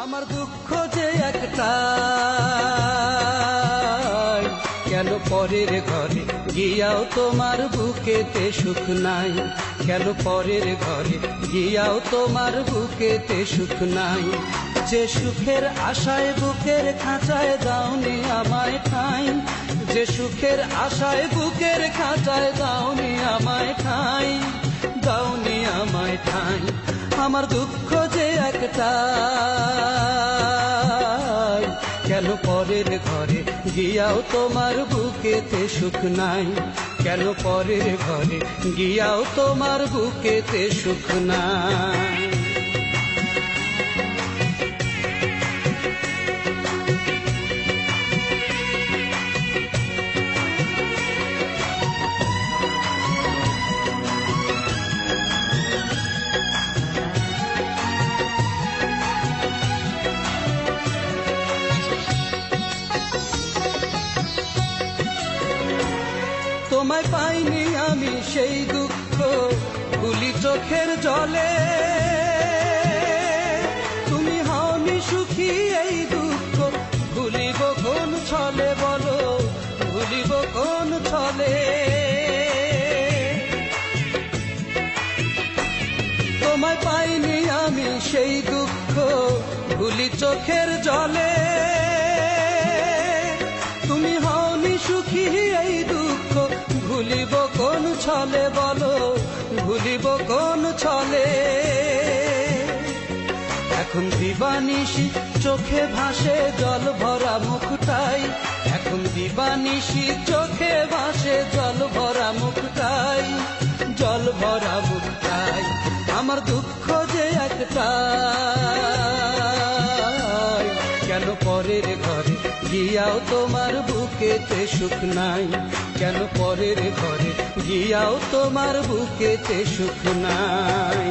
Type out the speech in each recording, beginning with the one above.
আমার দুঃখ যে একটাই, কেন পরের ঘরে গিয়াও তোমার বুকেতে সুখ নাই? কেন পরের ঘরে গিয়াও তোমার বুকেতে সুখ নাই? যে সুখের আশায় বুকের খাঁচায় দাওনি আমায় ঠাঁই, যে সুখের আশায় বুকের খাঁচায় দাওনি আমায় ঠাঁই, দাওনি আমায় ঠাঁই। আমার দুঃখ যে একটাই, কেন পরের ঘরে গিয়াও তোমার বুকেতে সুখ নাই? কেন পরের ঘরে গিয়াও তোমার বুকেতে সুখ নাই? তোমায় পাইনি আমি সেই দুঃখ ভুলি চোখের জলে, তুমি হওনি সুখী এই দুঃখ ভুলিব কোন ছলে? বলো ভুলিব কোন ছলে? তোমায় পাইনি আমি সেই দুঃখ ভুলি চোখের জলে, তুমি হওনি সুখী এই দুঃখ ভুলিব কোন ছলে? বলো ভুলিব কোন ছলে? এখন দিবানিশি চোখে ভাসে জল ভরা মুখটাই, এখন দিবানিশি চোখে ভাসে জল ভরা মুখটাই, জল ভরা মুখটাই। আমার দুঃখ যে একটাই, কেন পরের ঘরে গিয়াও তোমার বুকেতে সুখ নাই? কেন পরের ঘরে গিয়াও তোমার বুকেতে সুখ নাই?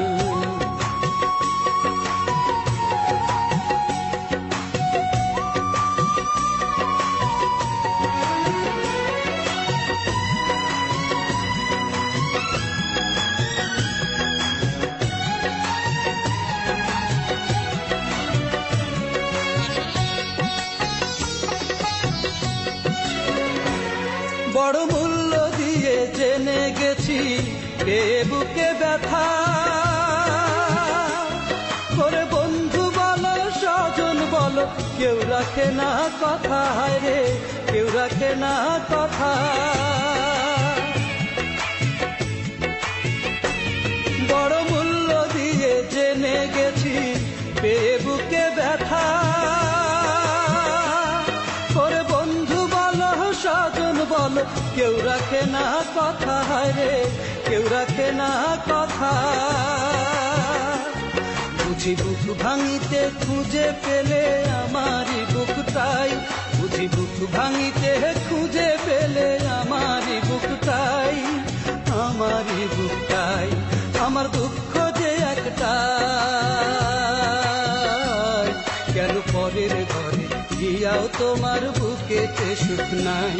বড় মূল্য দিয়ে জেনে গেছি পেয়ে বুকে ব্যথা, করে বন্ধু বলো স্বজন বলো কেউ রাখে না কথা, হায় রে কেউ রাখে না কথা। বড় মূল্য দিয়ে জেনে গেছি পেয়ে বুকে ব্যথা, করে বন্ধু বলো স্বজন বলো কেউ রাখে না কথা, হায় রে কেউ রাখে না কথা। বুঝি বুক ভাঙিতে খুঁজে পেলে আমারই বুকটাই, বুঝি বুক ভাঙিতে খুঁজে পেলে আমারই বুকটাই, আমারই বুকটাই। আমার দুঃখ যে একটাই, কেন পরের ঘরে গিয়াও তোমার বুকেতে সুখ নাই?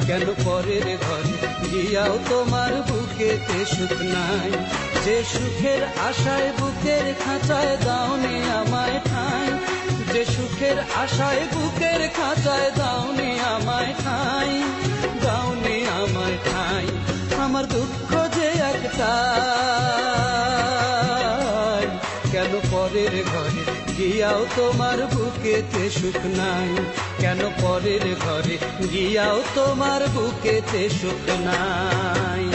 কেন পরের ঘরে গিয়াও তোমার বুকেতে সুখ নাই? যে সুখের আশায় বুকের খাঁচায় দাওনি আমায় ঠাঁই, যে সুখের আশায় বুকের খাঁচায় দাওনি আমায় ঠাঁই, দাওনি আমায় ঠাঁই। আমার দুঃখ যে একটাই, কেন পরের ঘরে গিয়াও তোমার বুকেতে সুখ নাই? কেন পরের ঘরে গিয়াও তোমার বুকেতে সুখ নাই?